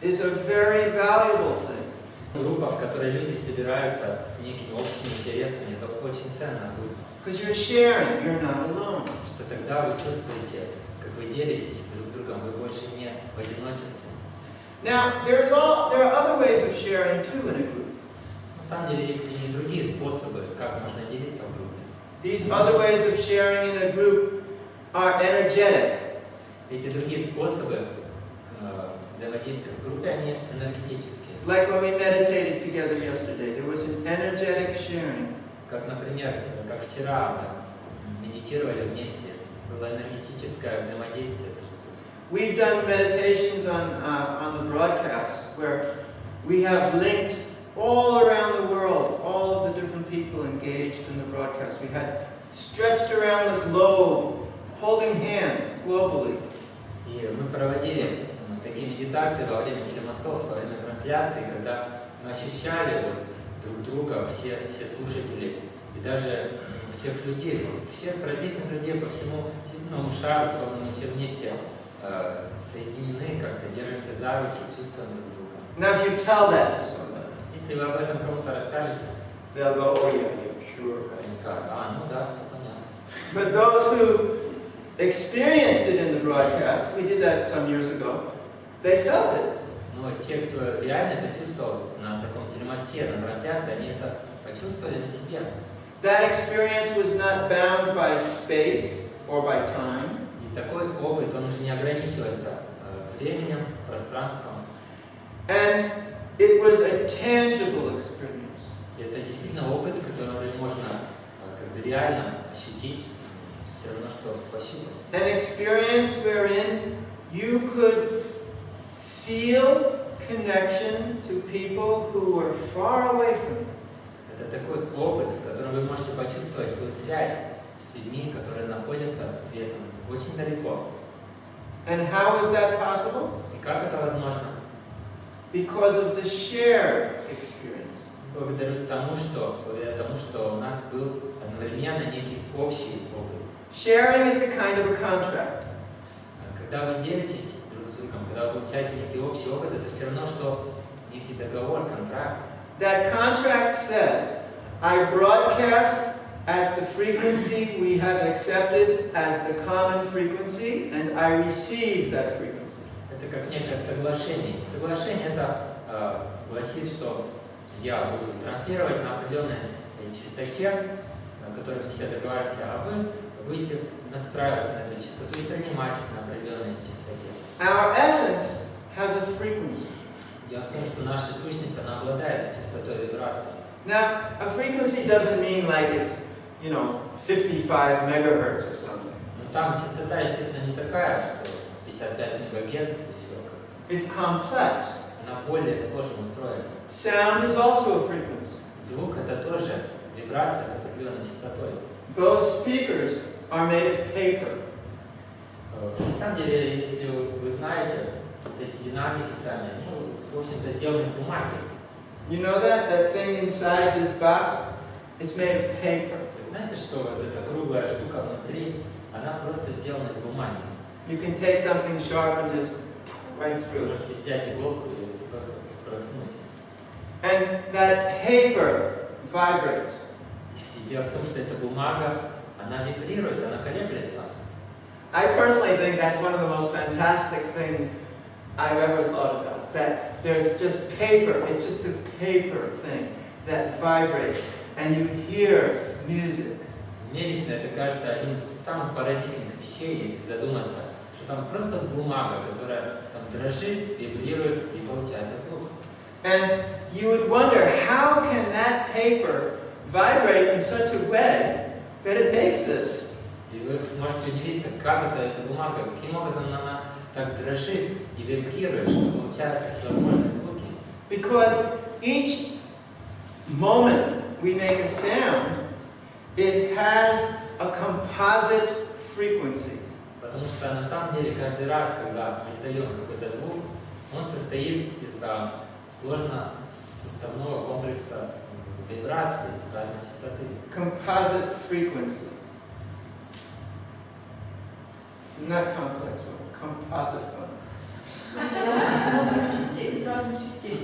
is a very valuable thing. Группа, в которой люди собираются с некими общими интересами, это очень ценная группа. Because you're sharing, you're not alone. Что тогда вы чувствуете, как вы делитесь друг с другом, вы больше не в одиночестве. Now, there are other ways of sharing too in a group. На самом деле есть и другие способы, как можно делиться в группе. These other ways of sharing in a group are energetic. Эти другие способы взаимодействия в группе, они энергетические. Like when we meditated together yesterday, there was an energetic sharing. Как, например, как вчера мы медитировали вместе, было энергетическое взаимодействие. We've done meditations on the broadcasts where we have linked all around the world, all of the different people engaged in the broadcast. We had stretched around the globe, holding hands globally. И мы проводили такие медитации во время телемостов, во время трансляции, когда мы ощущали друг друга, все слушатели, и даже всех людей, всех различных людей по всему земному шару, словно мы все вместе соединены, как-то держимся за руки, чувствуем друг друга. Now, if you tell that to somebody, если вы об этом кому-то расскажете, they'll go, "Oh yeah, sure." они скажут: ну да, все понятно. But those who experienced it in the broadcast, we did that some years ago, they felt it. Но те, кто реально это чувствовал на таком телемосте, на трансляции, они это почувствовали на себе. That experience was not bound by space or by time. И такой опыт, он уже не ограничивается временем, пространством. And it was a tangible experience. И это действительно опыт, который можно как бы реально ощутить, все равно что пощупать. An experience wherein you could feel connection to people who were far away from you. Это такой опыт, в котором вы можете почувствовать свою связь с людьми, которые находятся где-то очень далеко. And how is that possible? И как это возможно? Because of the shared experience. Благодаря тому, что у нас был одновременно некий общий опыт. Sharing is a kind of a contract. Когда вы делитесь друг с другом, когда вы получаете некий общий опыт, это все равно, что некий договор, контракт. That contract says, I broadcast at the frequency we have accepted as the common frequency, and I receive that frequency. Это как некое соглашение. Соглашение это гласит, что я буду транслировать на определенной частоте, на которой мы все договариваемся, а вы будете настраиваться на эту частоту и принимать на определенной частоте. Our essence has a frequency. Дело в том, что наша сущность, она обладает частотой вибраций. Now, a frequency doesn't mean like it's, 55 megahertz or something. Но там частота, естественно, не такая, что 55 мегагерц или еще как-то. It's complex. Она более сложно устроена. Sound is also a frequency. Звук это тоже вибрация с определенной частотой. Both speakers are made of paper. На самом деле, если вы знаете, эти динамики сами, они, в общем-то, сделаны из бумаги. You know that thing inside this box? It's made of paper. Вы знаете, что вот эта круглая штука внутри, она просто сделана из бумаги. You can take something sharp and just right through. Можете взять иголку и просто проткнуть. And that paper vibrates. И дело в том, что эта бумага, она вибрирует, она колеблется. I personally think that's one of the most fantastic things I've ever thought about. That there's just paper, it's just a paper thing that vibrates, and you hear music. Мне лично это кажется одним из самых поразительных вещей, если задуматься, что там просто бумага, которая там дрожит, вибрирует и получается звук. And you would wonder, how can that paper vibrate in such a way that it makes this? И вы можете удивиться, как эта бумага, каким образом она так дрожит и вибрирует, что получаются всевозможные звуки. Because each moment we make a sound, it has a composite frequency. Потому что на самом деле каждый раз, когда мы издаем какой-то звук, он состоит из сложно составного комплекса вибраций разной частоты. Composite frequency. Not complex one, composite one.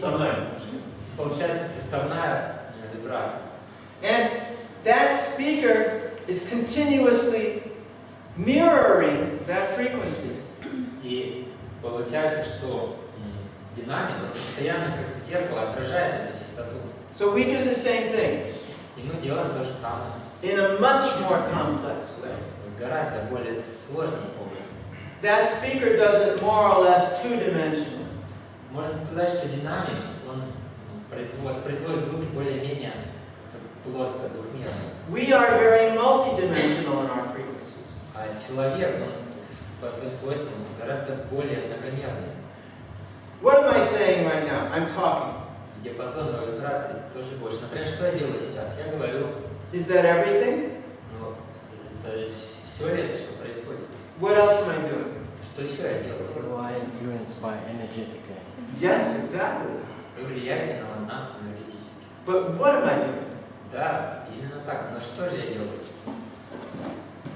составная. Получается составная вибрация. And that speaker is continuously mirroring that frequency. И получается, что динамик он постоянно как зеркало отражает эту частоту. So we do the same thing И мы делаем то же самое. in a much more complex way. Гораздо более сложным образом. That speaker does it more or less two-dimensionally. Можно сказать, что динамик, он воспроизводит звуки более-менее плоско, двухмерно. We are very multidimensional in our frequencies. А человек, он по своим свойствам гораздо более многомерный. What am I saying right now? I'm talking. Диапазон вибраций тоже больше. Например, что я делаю сейчас? Я говорю, Is that everything? ну, это все ли это, что происходит? What else am I doing? Что еще я делаю? You are influenced by energetically. Yes, exactly. Вы влияете на нас энергетически. But what am I doing? Да, именно так. Но что же я делаю?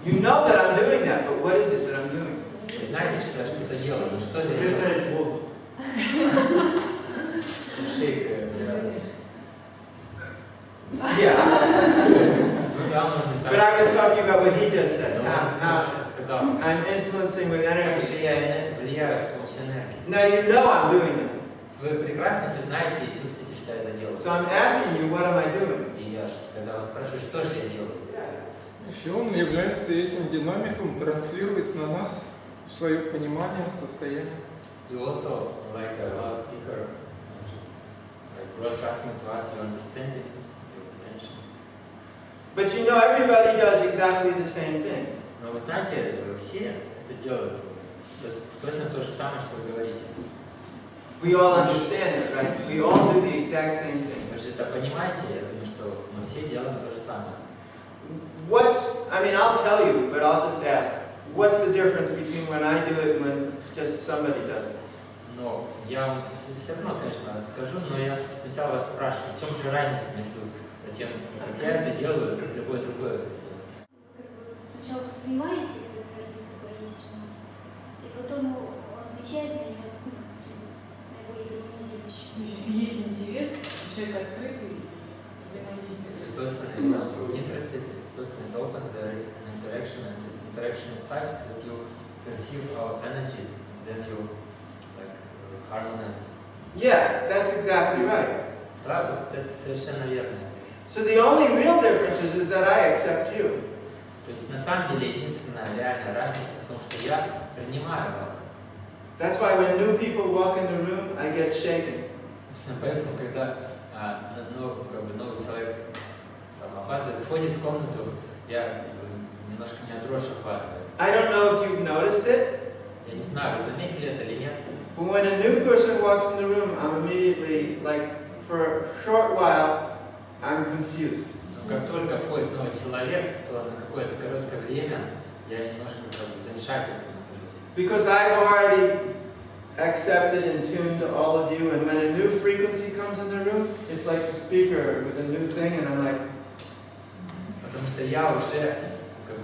You know that I'm doing that, but what is it that I'm doing? Вы знаете, что я что-то делаю, но что же я делаю? Представить воздух. Шейк, Yeah. ну да, можно так. But I was talking about what he just said. Ну, How что сказал. I'm influencing with Как energy. же я влияю с помощью энергии? Now you know I'm doing that. Вы прекрасно все знаете и чувствуете, что я это делаю. So I'm asking you, what am I doing? И я же тогда вас спрашиваю, что же я делаю? Еще он является этим динамиком, транслирует на нас свое понимание состояния. You also, like a loudspeaker, just like broadcasting to us your understanding, your attention. But you know everybody does exactly the same thing. Но вы знаете, все это делают. То есть точно то же самое, что вы говорите. We all understand it, right? We all do the exact same thing. Вы же это понимаете, я думаю, что мы все делаем то же самое. I'll tell you, but I'll just ask, what's the difference between when I do it and when just somebody does it? Но я вам все равно, конечно, скажу, но я сначала вас спрашиваю, в чем же разница между тем, как я это делаю, и как любой другой это делает. Сначала воспринимаете эту энергию, которая есть у нас, и потом он отвечает на нее, наиболее гармонизирующим. Если есть интерес, человек открытый, взаимодействует. The person is interested, the person is open, there is an interaction, and the interaction is such that you perceive our energy, then you like harmonize. Yeah, that's exactly right. Да, вот это совершенно верно. So the only real difference is that I accept you. То есть на самом деле единственная реальная разница в том, что я принимаю вас. That's why when new people walk in the room, I get shaken. Поэтому, когда новый человек опаздывает, входит в комнату, немножко меня дрожь охватывает. I don't know if you've noticed it, Я не знаю, вы заметили это или нет, but when a new person walks in the room, I'm immediately, like, for a short while, I'm confused. но как только входит новый человек, то на какое-то короткое время я немножко в замешательстве нахожусь. Because I've already accepted and tuned to all of you, and when a new frequency comes in the room, it's like the speaker with a new thing, and I'm like, Потому что я уже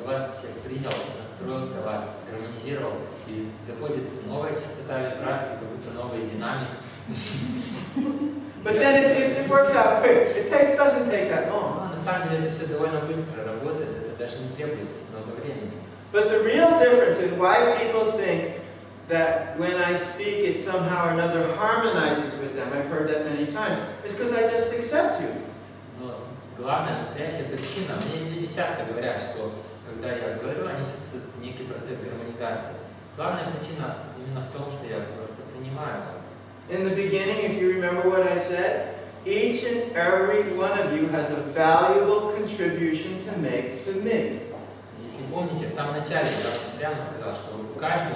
вас всех принял, настроился, вас гармонизировал, и заходит новая частота вибраций, как будто новый динамик. but then it works out quick. It doesn't take that long. На самом деле это все довольно быстро работает, это даже не требует много времени. But the real difference in why people think that when I speak it somehow or another harmonizes with them, I've heard that many times, is because I just accept you. Но главная, настоящая причина, мне люди часто говорят, что когда я говорю, они чувствуют некий процесс гармонизации. Главная причина именно в том, что я просто принимаю вас. In the beginning, if you remember what I said, each and every one of you has a valuable contribution to make to me. Если помните, в самом начале я прямо сказал, что у каждый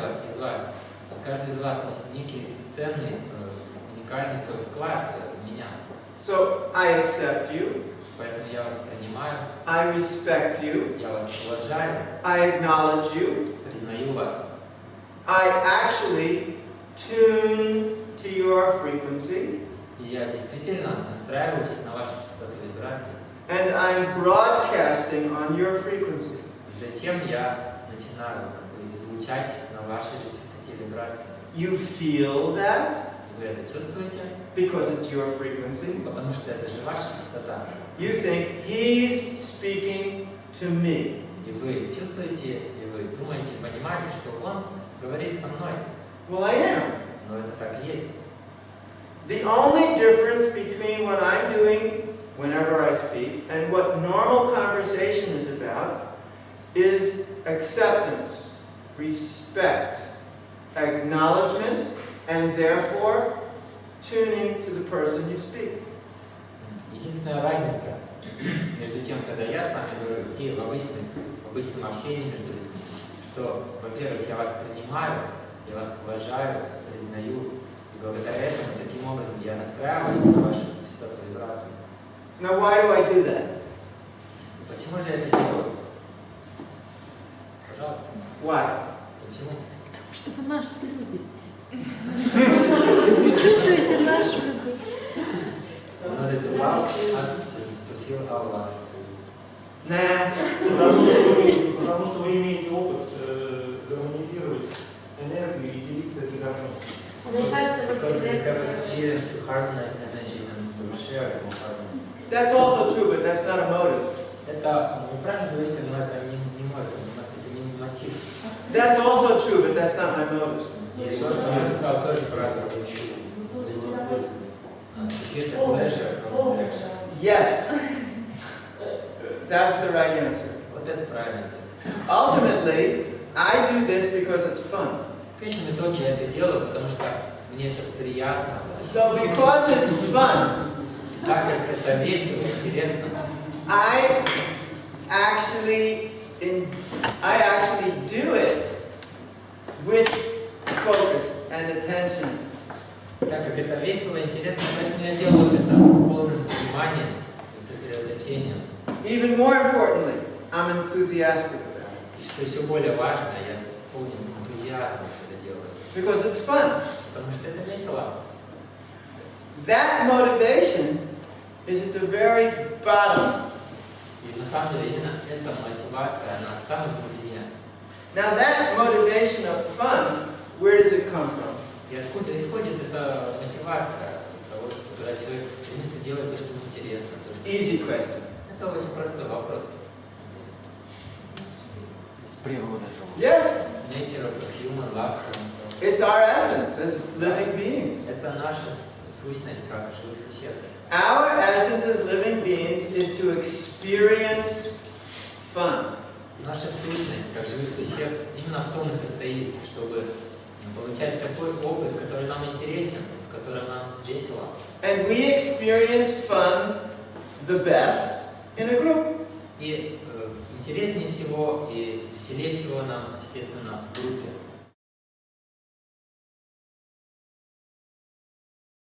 из вас носит некий ценный, уникальный свой вклад в меня. So I accept you, Поэтому я вас принимаю, I respect you, я вас уважаю, I acknowledge you, признаю вас. I actually tune to your frequency, И я действительно настраиваюсь на вашу частоту вибрации. and I'm broadcasting on your frequency. Затем я начинаю излучать на вашей же частоте вибрации. You feel that? Вы это чувствуете, because it's your frequency. потому что это же ваша частота. You think he's speaking to me. И вы чувствуете, и вы думаете, понимаете, что он говорит со мной. Well, I am. Но это так и есть. The only difference between what I'm doing whenever I speak and what normal conversation is about is acceptance, respect, acknowledgement, and therefore tuning to the person you speak. Единственная разница между тем, когда я с вами говорю, и в обычном общении между людьми, что, во-первых, я вас принимаю, я вас уважаю, признаю, и благодаря этому, таким образом, я настраиваюсь на вашу частоту вибрацию. Now, why do I do that? Почему же я это делаю? Пожалуйста. Why? Почему? Что вы нас любите. Вы чувствуете нашу любовь. In order to love us, to feel our love. Nah. Потому что вы имеете опыт гармонизировать энергию и делиться этой гармонией. Because we have experience to harmonize energy and to share this harmony. That's also true, but that's not a motive. Это, вы правильно говорите, но это не мой, это не мотив. That's also true, but that's not my motive. И то, что я сказал, тоже правильно. To get a pleasure from the action. Yes. That's the right answer. Вот это правильно. Ultimately, I do this because it's fun. В конечном итоге я это делаю, потому что мне это приятно. So because it's fun, Так как это весело, интересно, I actually do it with focus and attention. так как это весело, интересно, поэтому я делаю это с полным вниманием и сосредоточением. Even more importantly, I'm enthusiastic about it. И что еще более важно, я исполнен энтузиазмом это делаю. Because it's fun. Потому что это весело. That motivation is at the very bottom. И на самом деле именно эта мотивация, она в самой глубине. Now that motivation of fun, where does it come from? И откуда исходит эта мотивация того, что когда человек стремится делать то, что ему интересно. То, что Easy question. Это очень простой вопрос. С природы живут. Yes, Nature of human love. it's our essence as living beings. Это наша сущность как живых существ. Our essence as living beings is to experience fun. Наша сущность как живых существ именно в том и состоит, чтобы получать такой опыт, который нам интересен, в котором нам весело. And we experience fun the best in a group. И интереснее всего и веселее всего нам, естественно, в группе.